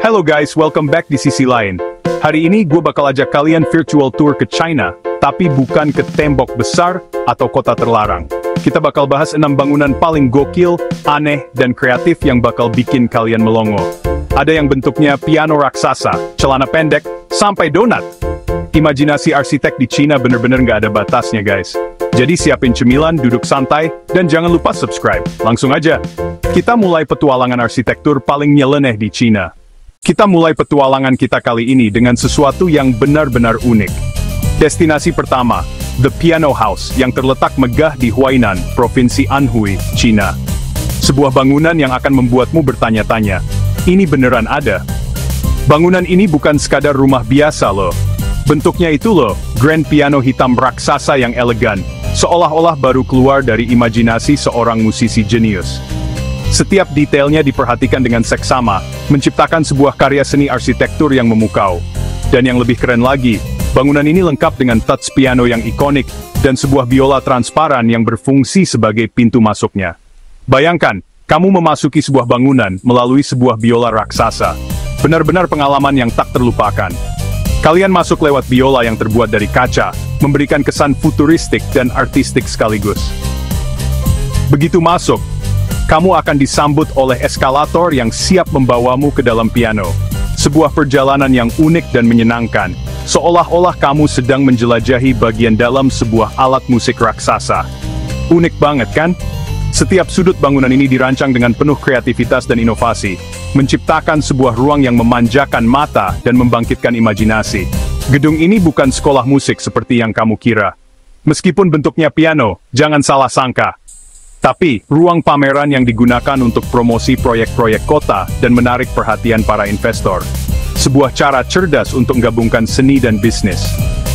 Hello guys, welcome back di sisi lain. Hari ini gue bakal ajak kalian virtual tour ke China, tapi bukan ke tembok besar atau kota terlarang. Kita bakal bahas 6 bangunan paling gokil, aneh, dan kreatif yang bakal bikin kalian melongo. Ada yang bentuknya piano raksasa, celana pendek, sampai donat. Imajinasi arsitek di China bener-bener nggak ada batasnya guys. Jadi siapin cemilan, duduk santai, dan jangan lupa subscribe. Langsung aja. Kita mulai petualangan arsitektur paling nyeleneh di China. Kita mulai petualangan kita kali ini dengan sesuatu yang benar-benar unik. Destinasi pertama, The Piano House, yang terletak megah di Huainan, Provinsi Anhui, China. Sebuah bangunan yang akan membuatmu bertanya-tanya, ini beneran ada? Bangunan ini bukan sekadar rumah biasa loh. Bentuknya itu loh, grand piano hitam raksasa yang elegan, seolah-olah baru keluar dari imajinasi seorang musisi jenius. Setiap detailnya diperhatikan dengan seksama, menciptakan sebuah karya seni arsitektur yang memukau. Dan yang lebih keren lagi, bangunan ini lengkap dengan touch piano yang ikonik, dan sebuah biola transparan yang berfungsi sebagai pintu masuknya. Bayangkan, kamu memasuki sebuah bangunan melalui sebuah biola raksasa. Benar-benar pengalaman yang tak terlupakan. Kalian masuk lewat biola yang terbuat dari kaca, memberikan kesan futuristik dan artistik sekaligus. Begitu masuk, kamu akan disambut oleh eskalator yang siap membawamu ke dalam piano. Sebuah perjalanan yang unik dan menyenangkan, seolah-olah kamu sedang menjelajahi bagian dalam sebuah alat musik raksasa. Unik banget kan? Setiap sudut bangunan ini dirancang dengan penuh kreativitas dan inovasi, menciptakan sebuah ruang yang memanjakan mata dan membangkitkan imajinasi. Gedung ini bukan sekolah musik seperti yang kamu kira. Meskipun bentuknya piano, jangan salah sangka. Tapi, ruang pameran yang digunakan untuk promosi proyek-proyek kota dan menarik perhatian para investor. Sebuah cara cerdas untuk menggabungkan seni dan bisnis.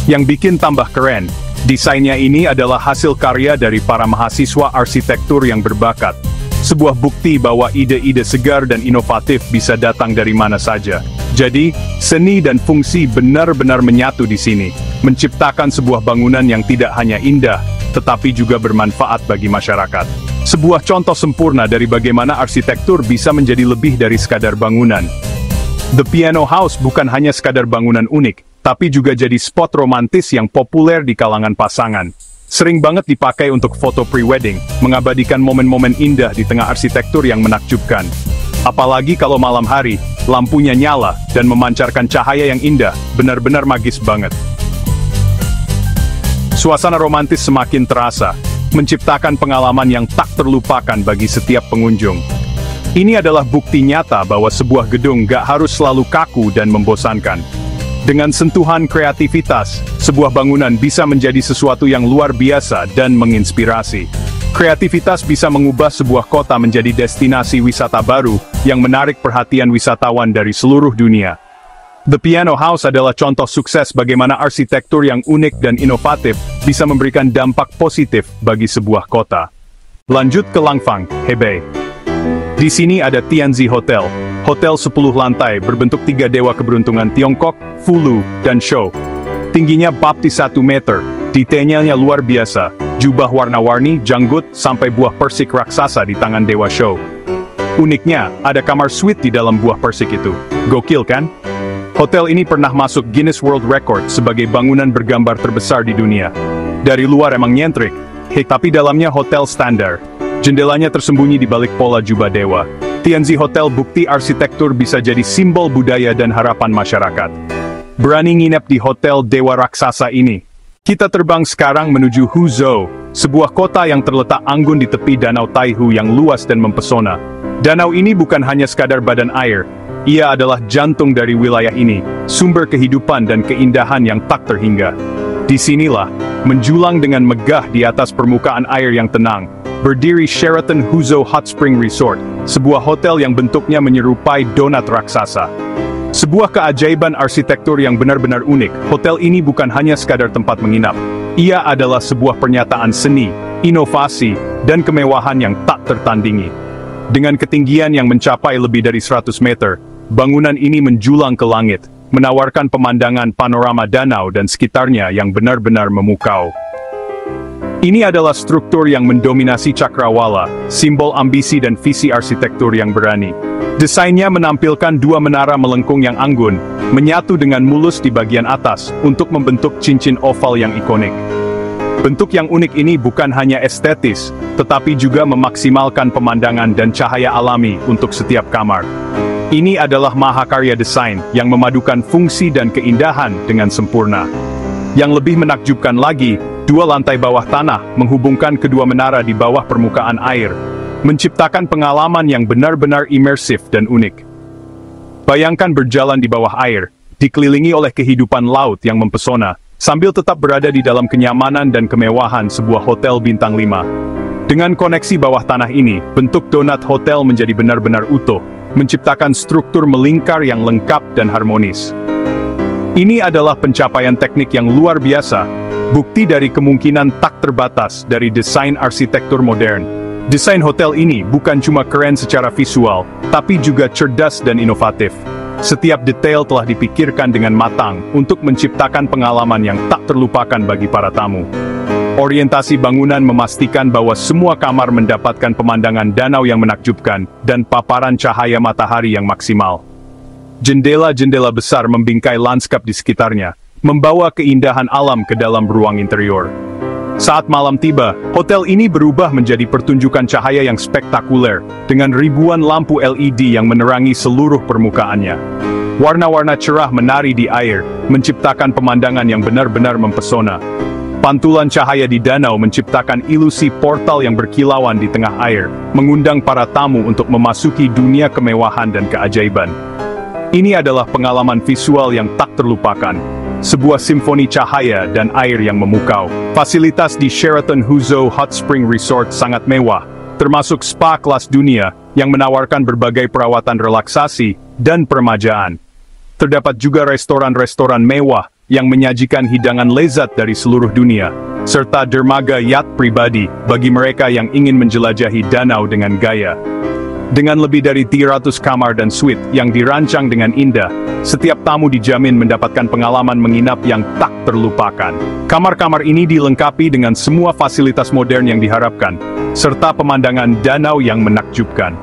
Yang bikin tambah keren, desainnya ini adalah hasil karya dari para mahasiswa arsitektur yang berbakat. Sebuah bukti bahwa ide-ide segar dan inovatif bisa datang dari mana saja. Jadi, seni dan fungsi benar-benar menyatu di sini, menciptakan sebuah bangunan yang tidak hanya indah, tetapi juga bermanfaat bagi masyarakat. Sebuah contoh sempurna dari bagaimana arsitektur bisa menjadi lebih dari sekadar bangunan. The Piano House bukan hanya sekadar bangunan unik, tapi juga jadi spot romantis yang populer di kalangan pasangan. Sering banget dipakai untuk foto pre-wedding, mengabadikan momen-momen indah di tengah arsitektur yang menakjubkan. Apalagi kalau malam hari, lampunya nyala dan memancarkan cahaya yang indah, benar-benar magis banget. Suasana romantis semakin terasa, menciptakan pengalaman yang tak terlupakan bagi setiap pengunjung. Ini adalah bukti nyata bahwa sebuah gedung gak harus selalu kaku dan membosankan. Dengan sentuhan kreativitas, sebuah bangunan bisa menjadi sesuatu yang luar biasa dan menginspirasi. Kreativitas bisa mengubah sebuah kota menjadi destinasi wisata baru yang menarik perhatian wisatawan dari seluruh dunia. The Piano House adalah contoh sukses bagaimana arsitektur yang unik dan inovatif bisa memberikan dampak positif bagi sebuah kota. Lanjut ke Langfang, Hebei. Di sini ada Tianzi Hotel, hotel 10 lantai berbentuk 3 dewa keberuntungan Tiongkok, Fulu, dan Shou. Tingginya baptis 1 meter, detailnya luar biasa, jubah warna-warni, janggut, sampai buah persik raksasa di tangan dewa Shou. Uniknya, ada kamar suite di dalam buah persik itu. Gokil kan? Hotel ini pernah masuk Guinness World Record sebagai bangunan bergambar terbesar di dunia. Dari luar emang nyentrik, tapi dalamnya hotel standar. Jendelanya tersembunyi di balik pola jubah dewa. Tianzi Hotel bukti arsitektur bisa jadi simbol budaya dan harapan masyarakat. Berani nginep di hotel dewa raksasa ini? Kita terbang sekarang menuju Huzhou, sebuah kota yang terletak anggun di tepi Danau Taihu yang luas dan mempesona. Danau ini bukan hanya sekadar badan air, ia adalah jantung dari wilayah ini, sumber kehidupan dan keindahan yang tak terhingga. Disinilah, menjulang dengan megah di atas permukaan air yang tenang, berdiri Sheraton Huzhou Hot Spring Resort, sebuah hotel yang bentuknya menyerupai donat raksasa. Sebuah keajaiban arsitektur yang benar-benar unik, hotel ini bukan hanya sekadar tempat menginap. Ia adalah sebuah pernyataan seni, inovasi, dan kemewahan yang tak tertandingi. Dengan ketinggian yang mencapai lebih dari 100 meter, bangunan ini menjulang ke langit, menawarkan pemandangan panorama danau dan sekitarnya yang benar-benar memukau. Ini adalah struktur yang mendominasi cakrawala, simbol ambisi dan visi arsitektur yang berani. Desainnya menampilkan dua menara melengkung yang anggun, menyatu dengan mulus di bagian atas, untuk membentuk cincin oval yang ikonik. Bentuk yang unik ini bukan hanya estetis, tetapi juga memaksimalkan pemandangan dan cahaya alami untuk setiap kamar. Ini adalah mahakarya desain yang memadukan fungsi dan keindahan dengan sempurna. Yang lebih menakjubkan lagi, dua lantai bawah tanah menghubungkan kedua menara di bawah permukaan air, menciptakan pengalaman yang benar-benar imersif dan unik. Bayangkan berjalan di bawah air, dikelilingi oleh kehidupan laut yang mempesona, sambil tetap berada di dalam kenyamanan dan kemewahan sebuah hotel bintang 5. Dengan koneksi bawah tanah ini, bentuk donat hotel menjadi benar-benar utuh, menciptakan struktur melingkar yang lengkap dan harmonis. Ini adalah pencapaian teknik yang luar biasa, bukti dari kemungkinan tak terbatas dari desain arsitektur modern. Desain hotel ini bukan cuma keren secara visual, tapi juga cerdas dan inovatif. Setiap detail telah dipikirkan dengan matang untuk menciptakan pengalaman yang tak terlupakan bagi para tamu. Orientasi bangunan memastikan bahwa semua kamar mendapatkan pemandangan danau yang menakjubkan dan paparan cahaya matahari yang maksimal. Jendela-jendela besar membingkai lanskap di sekitarnya, membawa keindahan alam ke dalam ruang interior. Saat malam tiba, hotel ini berubah menjadi pertunjukan cahaya yang spektakuler, dengan ribuan lampu LED yang menerangi seluruh permukaannya. Warna-warna cerah menari di air, menciptakan pemandangan yang benar-benar mempesona. Pantulan cahaya di danau menciptakan ilusi portal yang berkilauan di tengah air, mengundang para tamu untuk memasuki dunia kemewahan dan keajaiban. Ini adalah pengalaman visual yang tak terlupakan. Sebuah simfoni cahaya dan air yang memukau. Fasilitas di Sheraton Huzhou Hot Spring Resort sangat mewah, termasuk spa kelas dunia yang menawarkan berbagai perawatan relaksasi dan peremajaan. Terdapat juga restoran-restoran mewah yang menyajikan hidangan lezat dari seluruh dunia, serta dermaga yacht pribadi bagi mereka yang ingin menjelajahi danau dengan gaya. Dengan lebih dari 300 kamar dan suite yang dirancang dengan indah, setiap tamu dijamin mendapatkan pengalaman menginap yang tak terlupakan. Kamar-kamar ini dilengkapi dengan semua fasilitas modern yang diharapkan, serta pemandangan danau yang menakjubkan.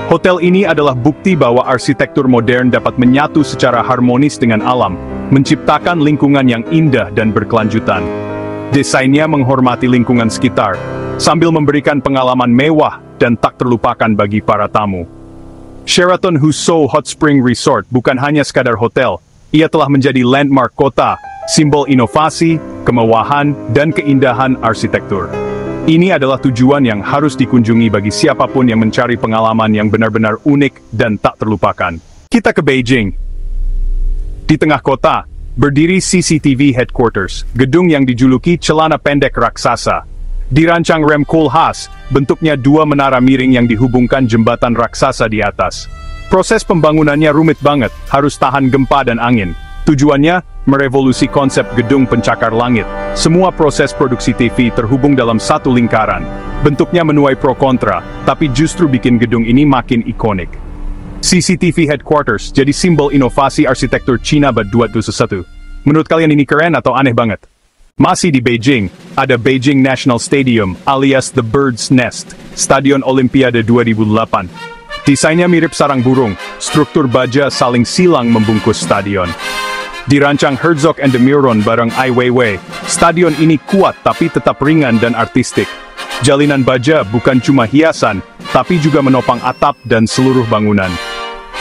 Hotel ini adalah bukti bahwa arsitektur modern dapat menyatu secara harmonis dengan alam, menciptakan lingkungan yang indah dan berkelanjutan. Desainnya menghormati lingkungan sekitar, sambil memberikan pengalaman mewah dan tak terlupakan bagi para tamu. Sheraton Huzhou Hot Spring Resort bukan hanya sekadar hotel, ia telah menjadi landmark kota, simbol inovasi, kemewahan, dan keindahan arsitektur. Ini adalah tujuan yang harus dikunjungi bagi siapapun yang mencari pengalaman yang benar-benar unik dan tak terlupakan. Kita ke Beijing. Di tengah kota, berdiri CCTV Headquarters, gedung yang dijuluki celana pendek raksasa. Dirancang Rem Koolhaas, bentuknya dua menara miring yang dihubungkan jembatan raksasa di atas. Proses pembangunannya rumit banget, harus tahan gempa dan angin. Tujuannya, merevolusi konsep gedung pencakar langit. Semua proses produksi TV terhubung dalam satu lingkaran. Bentuknya menuai pro kontra, tapi justru bikin gedung ini makin ikonik. CCTV Headquarters jadi simbol inovasi arsitektur Cina abad 21. Menurut kalian ini keren atau aneh banget? Masih di Beijing, ada Beijing National Stadium alias The Bird's Nest, Stadion Olimpiade 2008. Desainnya mirip sarang burung, struktur baja saling silang membungkus stadion. Dirancang Herzog and de Meuron bareng Ai Weiwei, stadion ini kuat tapi tetap ringan dan artistik. Jalinan baja bukan cuma hiasan, tapi juga menopang atap dan seluruh bangunan.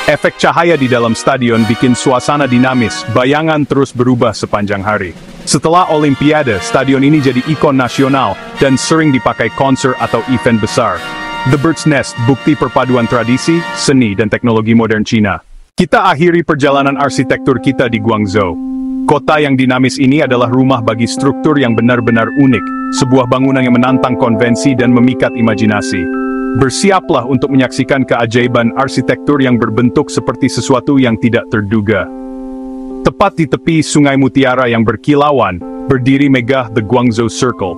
Efek cahaya di dalam stadion bikin suasana dinamis, bayangan terus berubah sepanjang hari. Setelah Olimpiade, stadion ini jadi ikon nasional, dan sering dipakai konser atau event besar. The Bird's Nest, bukti perpaduan tradisi, seni dan teknologi modern Cina. Kita akhiri perjalanan arsitektur kita di Guangzhou. Kota yang dinamis ini adalah rumah bagi struktur yang benar-benar unik, sebuah bangunan yang menantang konvensi dan memikat imajinasi. Bersiaplah untuk menyaksikan keajaiban arsitektur yang berbentuk seperti sesuatu yang tidak terduga. Tepat di tepi Sungai Mutiara yang berkilauan, berdiri megah The Guangzhou Circle.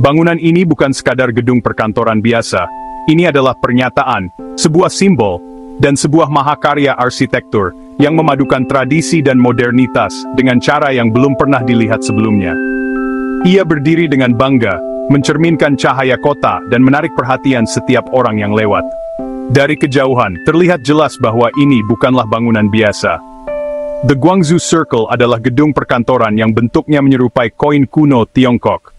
Bangunan ini bukan sekadar gedung perkantoran biasa, ini adalah pernyataan, sebuah simbol, dan sebuah mahakarya arsitektur yang memadukan tradisi dan modernitas dengan cara yang belum pernah dilihat sebelumnya. Ia berdiri dengan bangga, mencerminkan cahaya kota dan menarik perhatian setiap orang yang lewat. Dari kejauhan, terlihat jelas bahwa ini bukanlah bangunan biasa. The Guangzhou Circle adalah gedung perkantoran yang bentuknya menyerupai koin kuno Tiongkok.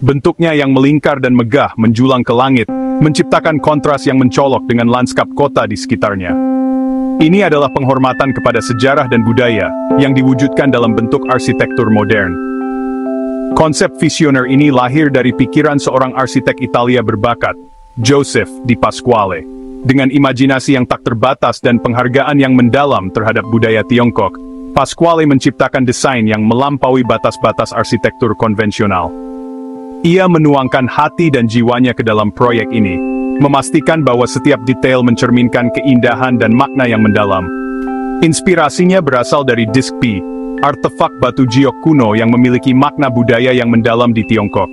Bentuknya yang melingkar dan megah menjulang ke langit, menciptakan kontras yang mencolok dengan lanskap kota di sekitarnya. Ini adalah penghormatan kepada sejarah dan budaya, yang diwujudkan dalam bentuk arsitektur modern. Konsep visioner ini lahir dari pikiran seorang arsitek Italia berbakat, Joseph Di Pasquale. Dengan imajinasi yang tak terbatas dan penghargaan yang mendalam terhadap budaya Tiongkok, Pasquale menciptakan desain yang melampaui batas-batas arsitektur konvensional. Ia menuangkan hati dan jiwanya ke dalam proyek ini, memastikan bahwa setiap detail mencerminkan keindahan dan makna yang mendalam. Inspirasinya berasal dari Disc P, artefak batu giok kuno yang memiliki makna budaya yang mendalam di Tiongkok.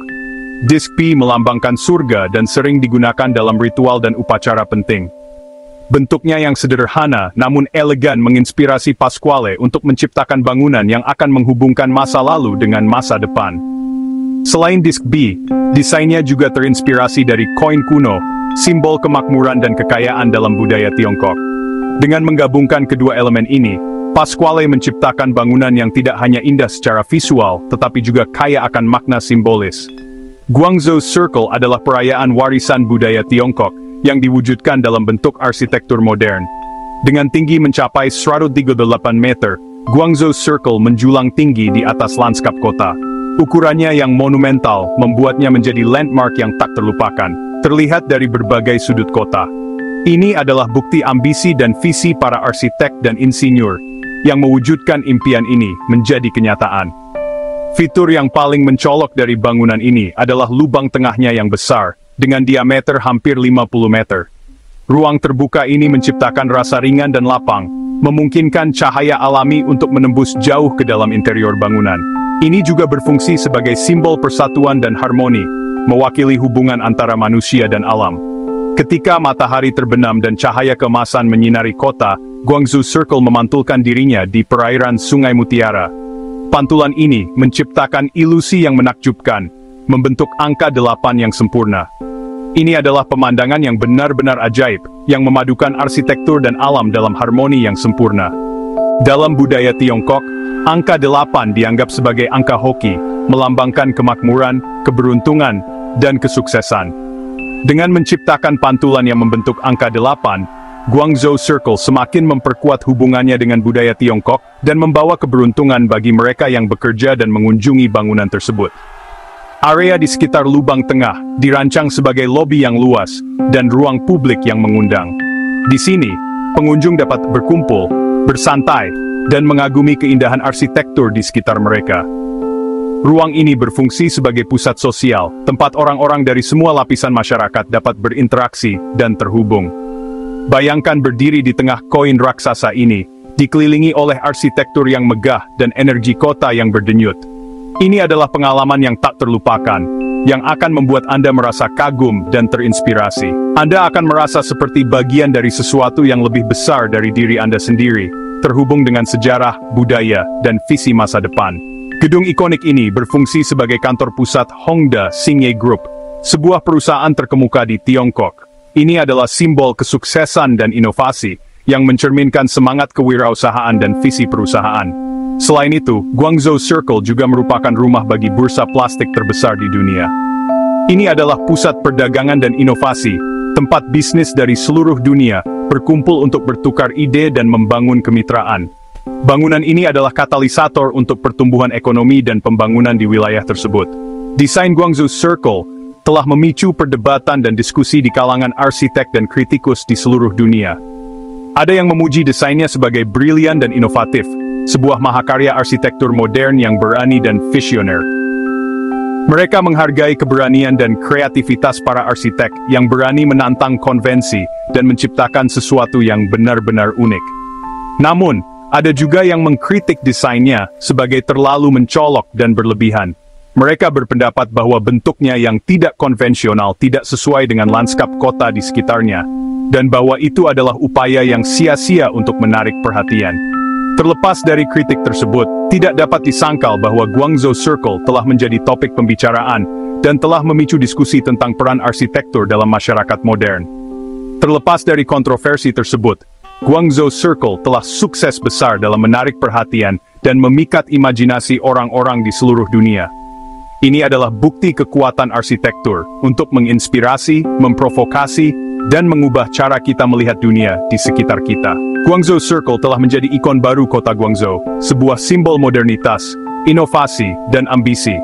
Disc P melambangkan surga dan sering digunakan dalam ritual dan upacara penting. Bentuknya yang sederhana namun elegan menginspirasi Pasquale untuk menciptakan bangunan yang akan menghubungkan masa lalu dengan masa depan. Selain Disc B, desainnya juga terinspirasi dari koin kuno, simbol kemakmuran dan kekayaan dalam budaya Tiongkok. Dengan menggabungkan kedua elemen ini, Pasquale menciptakan bangunan yang tidak hanya indah secara visual, tetapi juga kaya akan makna simbolis. Guangzhou Circle adalah perayaan warisan budaya Tiongkok yang diwujudkan dalam bentuk arsitektur modern. Dengan tinggi mencapai 138 meter, Guangzhou Circle menjulang tinggi di atas lanskap kota. Ukurannya yang monumental membuatnya menjadi landmark yang tak terlupakan, terlihat dari berbagai sudut kota. Ini adalah bukti ambisi dan visi para arsitek dan insinyur yang mewujudkan impian ini menjadi kenyataan. Fitur yang paling mencolok dari bangunan ini adalah lubang tengahnya yang besar, dengan diameter hampir 50 meter. Ruang terbuka ini menciptakan rasa ringan dan lapang, memungkinkan cahaya alami untuk menembus jauh ke dalam interior bangunan. Ini juga berfungsi sebagai simbol persatuan dan harmoni, mewakili hubungan antara manusia dan alam. Ketika matahari terbenam dan cahaya keemasan menyinari kota, Guangzhou Circle memantulkan dirinya di perairan Sungai Mutiara. Pantulan ini menciptakan ilusi yang menakjubkan, membentuk angka 8 yang sempurna. Ini adalah pemandangan yang benar-benar ajaib, yang memadukan arsitektur dan alam dalam harmoni yang sempurna. Dalam budaya Tiongkok, angka 8 dianggap sebagai angka hoki, melambangkan kemakmuran, keberuntungan, dan kesuksesan. Dengan menciptakan pantulan yang membentuk angka 8, Guangzhou Circle semakin memperkuat hubungannya dengan budaya Tiongkok dan membawa keberuntungan bagi mereka yang bekerja dan mengunjungi bangunan tersebut. Area di sekitar lubang tengah dirancang sebagai lobi yang luas dan ruang publik yang mengundang. Di sini, pengunjung dapat berkumpul, bersantai, dan mengagumi keindahan arsitektur di sekitar mereka. Ruang ini berfungsi sebagai pusat sosial, tempat orang-orang dari semua lapisan masyarakat dapat berinteraksi dan terhubung. Bayangkan berdiri di tengah koin raksasa ini, dikelilingi oleh arsitektur yang megah dan energi kota yang berdenyut. Ini adalah pengalaman yang tak terlupakan, yang akan membuat Anda merasa kagum dan terinspirasi. Anda akan merasa seperti bagian dari sesuatu yang lebih besar dari diri Anda sendiri, terhubung dengan sejarah, budaya, dan visi masa depan. Gedung ikonik ini berfungsi sebagai kantor pusat Hongda Xingye Group, sebuah perusahaan terkemuka di Tiongkok. Ini adalah simbol kesuksesan dan inovasi, yang mencerminkan semangat kewirausahaan dan visi perusahaan. Selain itu, Guangzhou Circle juga merupakan rumah bagi bursa plastik terbesar di dunia. Ini adalah pusat perdagangan dan inovasi, tempat bisnis dari seluruh dunia berkumpul untuk bertukar ide dan membangun kemitraan. Bangunan ini adalah katalisator untuk pertumbuhan ekonomi dan pembangunan di wilayah tersebut. Desain Guangzhou Circle telah memicu perdebatan dan diskusi di kalangan arsitek dan kritikus di seluruh dunia. Ada yang memuji desainnya sebagai brilian dan inovatif, sebuah mahakarya arsitektur modern yang berani dan visioner. Mereka menghargai keberanian dan kreativitas para arsitek yang berani menantang konvensi dan menciptakan sesuatu yang benar-benar unik. Namun, ada juga yang mengkritik desainnya sebagai terlalu mencolok dan berlebihan. Mereka berpendapat bahwa bentuknya yang tidak konvensional tidak sesuai dengan lanskap kota di sekitarnya, dan bahwa itu adalah upaya yang sia-sia untuk menarik perhatian. Terlepas dari kritik tersebut, tidak dapat disangkal bahwa Guangzhou Circle telah menjadi topik pembicaraan dan telah memicu diskusi tentang peran arsitektur dalam masyarakat modern. Terlepas dari kontroversi tersebut, Guangzhou Circle telah sukses besar dalam menarik perhatian dan memikat imajinasi orang-orang di seluruh dunia. Ini adalah bukti kekuatan arsitektur untuk menginspirasi, memprovokasi, dan mengubah cara kita melihat dunia di sekitar kita. Guangzhou Circle telah menjadi ikon baru kota Guangzhou, sebuah simbol modernitas, inovasi, dan ambisi.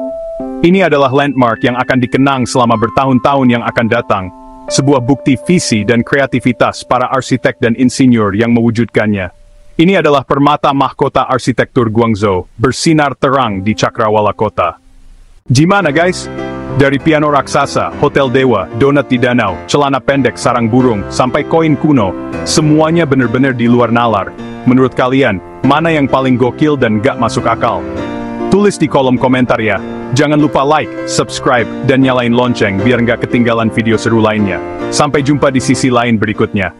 Ini adalah landmark yang akan dikenang selama bertahun-tahun yang akan datang, sebuah bukti visi dan kreativitas para arsitek dan insinyur yang mewujudkannya. Ini adalah permata mahkota arsitektur Guangzhou, bersinar terang di cakrawala kota. Gimana guys? Dari piano raksasa, hotel dewa, donat di danau, celana pendek sarang burung, sampai koin kuno, semuanya benar-benar di luar nalar. Menurut kalian, mana yang paling gokil dan gak masuk akal? Tulis di kolom komentar ya. Jangan lupa like, subscribe, dan nyalain lonceng biar nggak ketinggalan video seru lainnya. Sampai jumpa di sisi lain berikutnya.